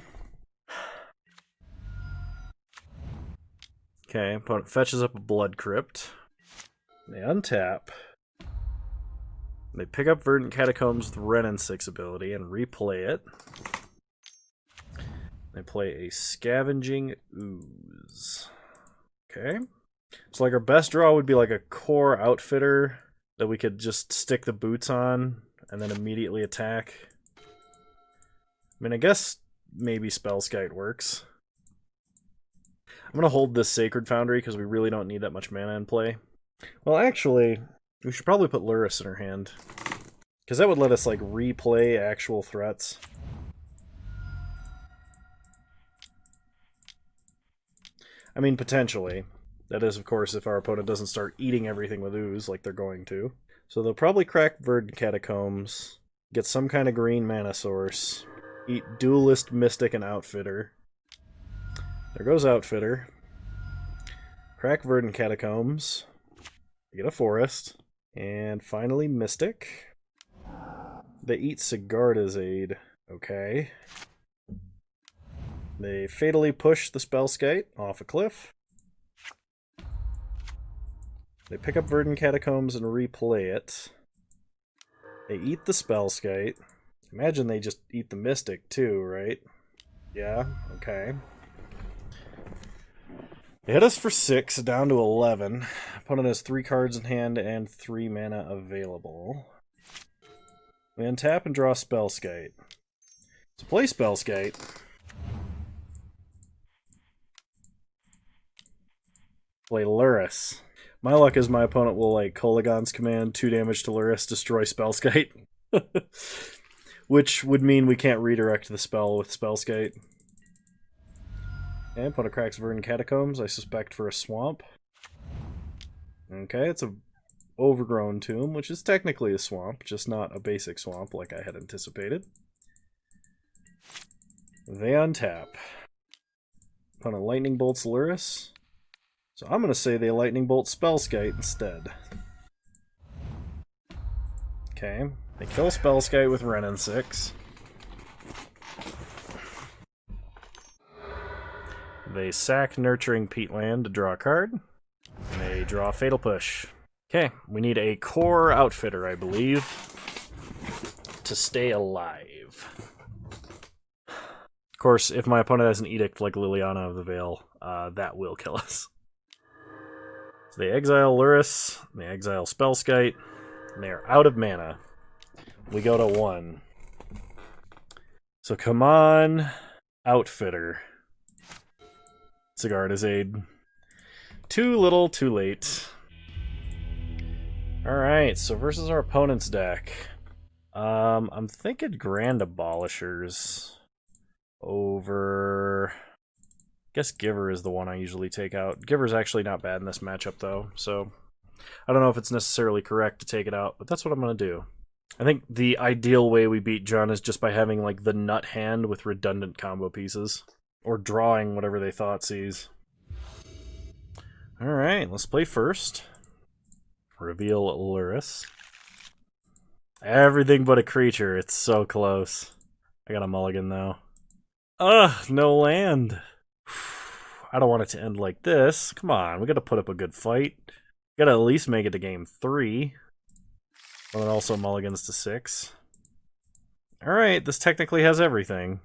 Okay, opponent fetches up a Blood Crypt. They untap. They pick up Verdant Catacombs with Ren and 6 ability and replay it. They play a Scavenging Ooze. Okay. So like our best draw would be like a Core Outfitter that we could just stick the boots on and then immediately attack. I mean, I guess maybe Spellskite works. I'm going to hold this Sacred Foundry because we really don't need that much mana in play. Well, actually, we should probably put Luris in her hand. Because that would let us, like, replay actual threats. I mean, potentially. That is, of course, if our opponent doesn't start eating everything with ooze like they're going to. So they'll probably crack Verdant Catacombs, get some kind of green mana source, eat Duelist, Mystic, and Outfitter. There goes Outfitter. Crack Verdant Catacombs. Get a Forest. And finally, Mystic. They eat Sigarda's Aid. Okay. They fatally push the Spellskite off a cliff. They pick up Verdant Catacombs and replay it. They eat the Spellskite. Imagine they just eat the Mystic too, right? Yeah, okay. They hit us for 6, down to 11. Opponent has 3 cards in hand and 3 mana available. We untap and draw Spellskite. So play Spellskite. Play Luris. My luck is my opponent will, like, Kolaghan's Command, 2 damage to Luris, destroy Spellskite. Which would mean we can't redirect the spell with Spellskite. And opponent cracks Verdant Catacombs, I suspect for a swamp. Okay, it's a overgrown tomb, which is technically a swamp, just not a basic swamp like I had anticipated. They untap. Opponent Lightning Bolts Luris. So I'm going to say they Lightning Bolt Spellskite instead. Okay, they kill Spellskite with Renin 6. They sack Nurturing Peatland to draw a card. And they draw Fatal Push. Okay, we need a core outfitter, I believe, to stay alive. Of course, if my opponent has an edict like Liliana of the Veil, that will kill us. So they exile Luris, they exile Spellskite, and they are out of mana. We go to 1. So come on, Outfitter. Sigarda's Aid. Too little, too late. Alright, so versus our opponent's deck. I'm thinking Grand Abolishers over... I guess Giver is the one I usually take out. Giver's actually not bad in this matchup, though, so I don't know if it's necessarily correct to take it out, but that's what I'm going to do. I think the ideal way we beat Jun is just by having, like, the nut hand with redundant combo pieces. Or drawing whatever they thought sees. Alright, let's play first. Reveal Luris. Everything but a creature, it's so close. I got a mulligan, though. Ugh, no land! I don't want it to end like this. Come on, we gotta put up a good fight. We gotta at least make it to game 3. And then also mulligans to 6. Alright, this technically has everything.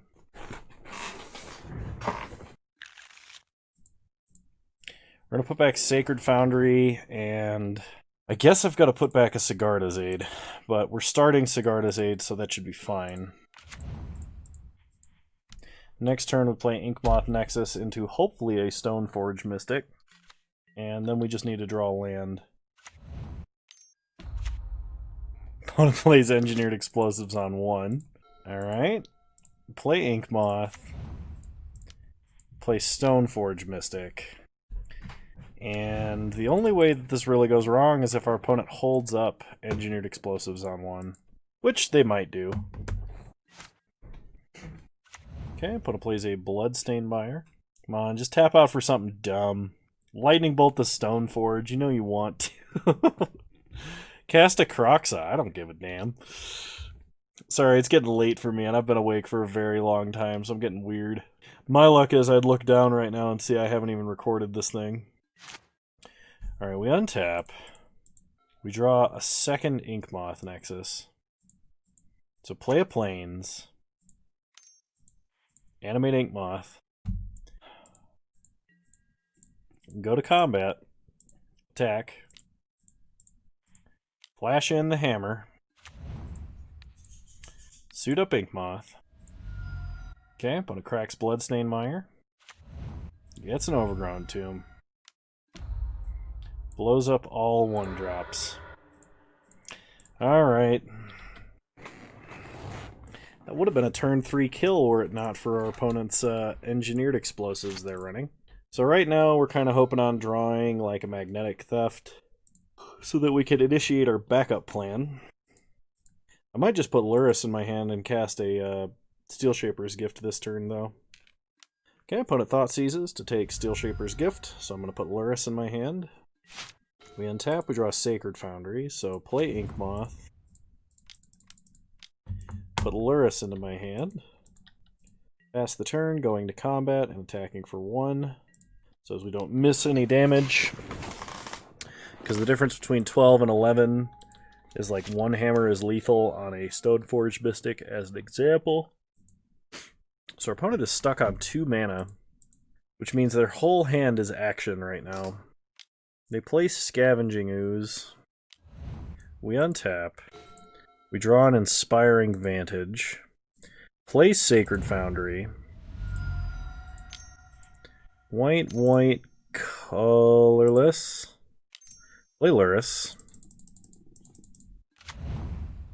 We're gonna put back Sacred Foundry, and I guess I've got to put back a Sigarda's Aid, but we're starting Sigarda's Aid, so that should be fine. Next turn, we'll play Inkmoth Nexus into hopefully a Stoneforge Mystic, and then we just need to draw land. Opponent plays Engineered Explosives on 1. Alright. Play Inkmoth. Play Stoneforge Mystic. And the only way that this really goes wrong is if our opponent holds up Engineered Explosives on 1. Which they might do. Okay, opponent plays a Bloodstained Mire. Come on, just tap out for something dumb. Lightning Bolt the Stoneforge, you know you want to. Cast a Kroxa, I don't give a damn. Sorry, it's getting late for me, and I've been awake for a very long time, so I'm getting weird. My luck is I'd look down right now and see I haven't even recorded this thing. Alright, we untap. We draw a second Inkmoth Nexus. So play a Plains. Animate Inkmoth. Go to combat. Attack. Flash in the hammer. Suit up Inkmoth. Okay, opponent cracks Bloodstained Mire. Gets an Overgrown Tomb. Blows up all 1-drops. Alright. That would have been a turn 3 kill were it not for our opponent's Engineered Explosives they're running. So right now we're kind of hoping on drawing like a magnetic theft so that we could initiate our backup plan. I might just put Luris in my hand and cast a Steel Shaper's Gift this turn, though. Okay, opponent thought seizes to take Steel Shaper's Gift, so I'm going to put Luris in my hand. We untap, we draw a Sacred Foundry, so play Ink Moth. Put Luris into my hand. Pass the turn, going to combat and attacking for 1, so as we don't miss any damage. Because the difference between 12 and 11 is like 1 hammer is lethal on a Stoneforge Mystic, as an example. So our opponent is stuck on 2 mana, which means their whole hand is action right now. They play Scavenging Ooze. We untap. We draw an Inspiring Vantage. Play Sacred Foundry. White, colorless. Play Luris.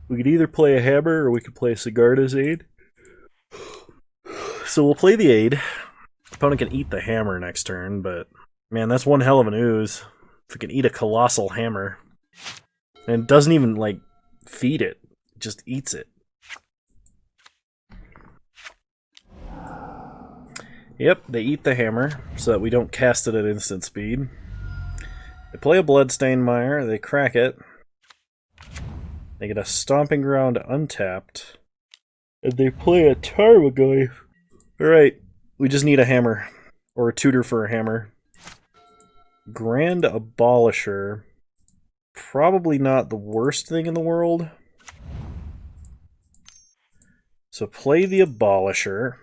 We could either play a hammer or we could play Sigarda's Aid. So we'll play the Aid. Opponent can eat the hammer next turn, but man, that's one hell of an ooze. If it can eat a colossal hammer. And it doesn't even, like, feed it. It just eats it. Yep, they eat the hammer so that we don't cast it at instant speed. They play a Bloodstained Mire, they crack it. They get a Stomping Ground untapped. And they play a Tarmogoyf. Alright, we just need a hammer. Or a tutor for a hammer. Grand Abolisher. Probably not the worst thing in the world. So play the Abolisher.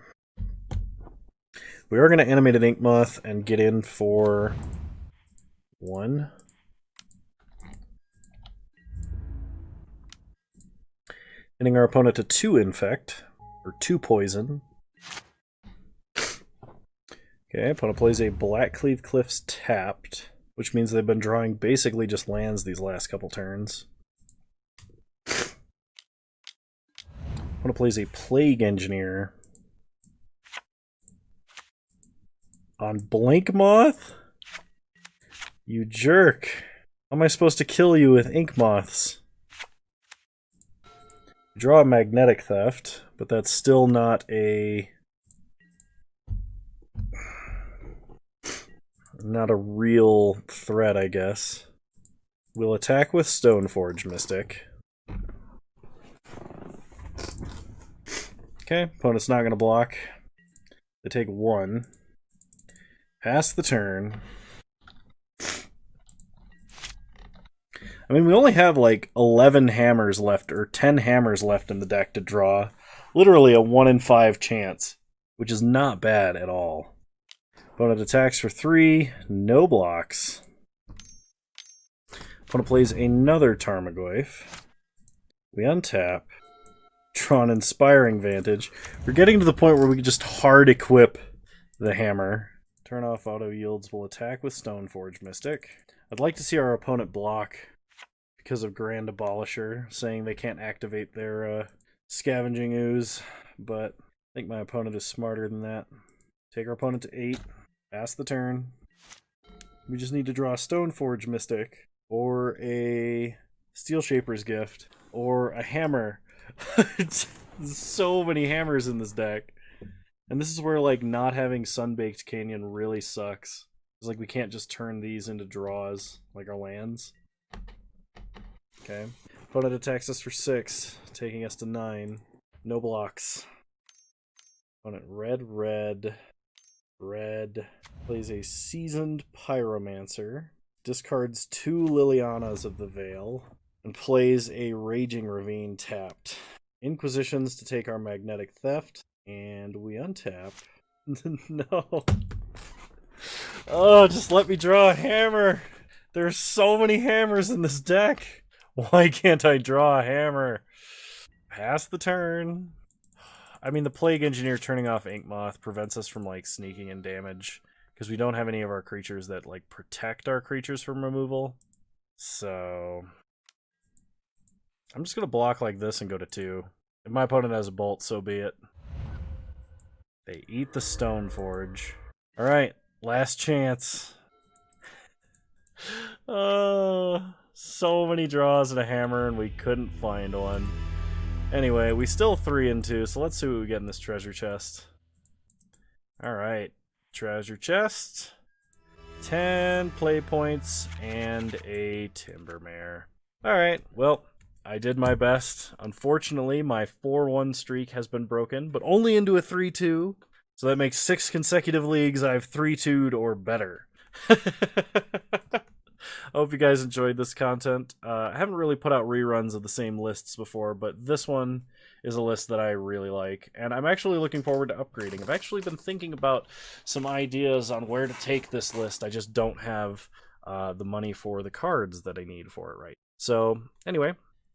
We are going to animate an Ink Moth and get in for 1. Hitting our opponent to 2 Infect, or 2 Poison. Okay, opponent plays a Blackcleave Cliffs tapped, which means they've been drawing basically just lands these last couple turns. Opponent plays a Plague Engineer. On Blink Moth? You jerk. How am I supposed to kill you with Ink Moths? Draw a Magnetic Theft, but that's still not a real threat, I guess. We'll attack with Stoneforge Mystic. Okay, opponent's not going to block. They take 1. Pass the turn. I mean, we only have like 11 hammers left, or 10 hammers left in the deck to draw. Literally a 1 in 5 chance, which is not bad at all. Opponent attacks for 3, no blocks. Opponent plays another Tarmogoyf. We untap. Draw an Inspiring Vantage. We're getting to the point where we can just hard equip the hammer. Turn off auto yields. We'll attack with Stoneforge Mystic. I'd like to see our opponent block because of Grand Abolisher, saying they can't activate their Scavenging Ooze, but I think my opponent is smarter than that. Take our opponent to 8. Pass the turn. We just need to draw a Stoneforge Mystic, or a Steel Shaper's Gift, or a hammer. So many hammers in this deck. And this is where, like, not having Sunbaked Canyon really sucks. It's like we can't just turn these into draws, like our lands. Okay. Opponent attacks us for 6, taking us to 9. No blocks. Opponent red. Plays a Seasoned Pyromancer. Discards 2 Lilianas of the Veil. And plays a Raging Ravine tapped. Inquisitions to take our Magnetic Theft. And we untap. No. Oh, just let me draw a hammer. There's so many hammers in this deck. Why can't I draw a hammer? Pass the turn. I mean, the Plague Engineer turning off Ink Moth prevents us from, like, sneaking in damage. Because we don't have any of our creatures that, like, protect our creatures from removal. So I'm just going to block like this and go to 2. If my opponent has a bolt, so be it. They eat the Stoneforge. Alright, Last chance. So many draws and a hammer, and we couldn't find one. Anyway, we still 3 and 2, so let's see what we get in this treasure chest. Alright. Treasure chest. 10 play points and a Timbermare. Alright, well, I did my best. Unfortunately, my 4-1 streak has been broken, but only into a 3-2. So that makes 6 consecutive leagues I've 3-2'd or better. I hope you guys enjoyed this content. I haven't really put out reruns of the same lists before, but this one is a list that I really like, and I'm actually looking forward to upgrading. I've actually been thinking about some ideas on where to take this list. I just don't have the money for the cards that I need for it right. So anyway,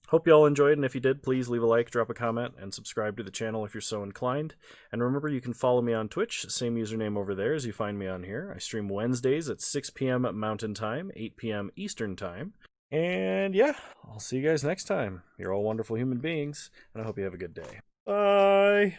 hope you all enjoyed, and if you did, please leave a like, drop a comment, and subscribe to the channel if you're so inclined. And remember, you can follow me on Twitch, same username over there as you find me on here. I stream Wednesdays at 6 p.m. Mountain Time, 8 p.m. Eastern Time. And yeah, I'll see you guys next time. You're all wonderful human beings, and I hope you have a good day. Bye!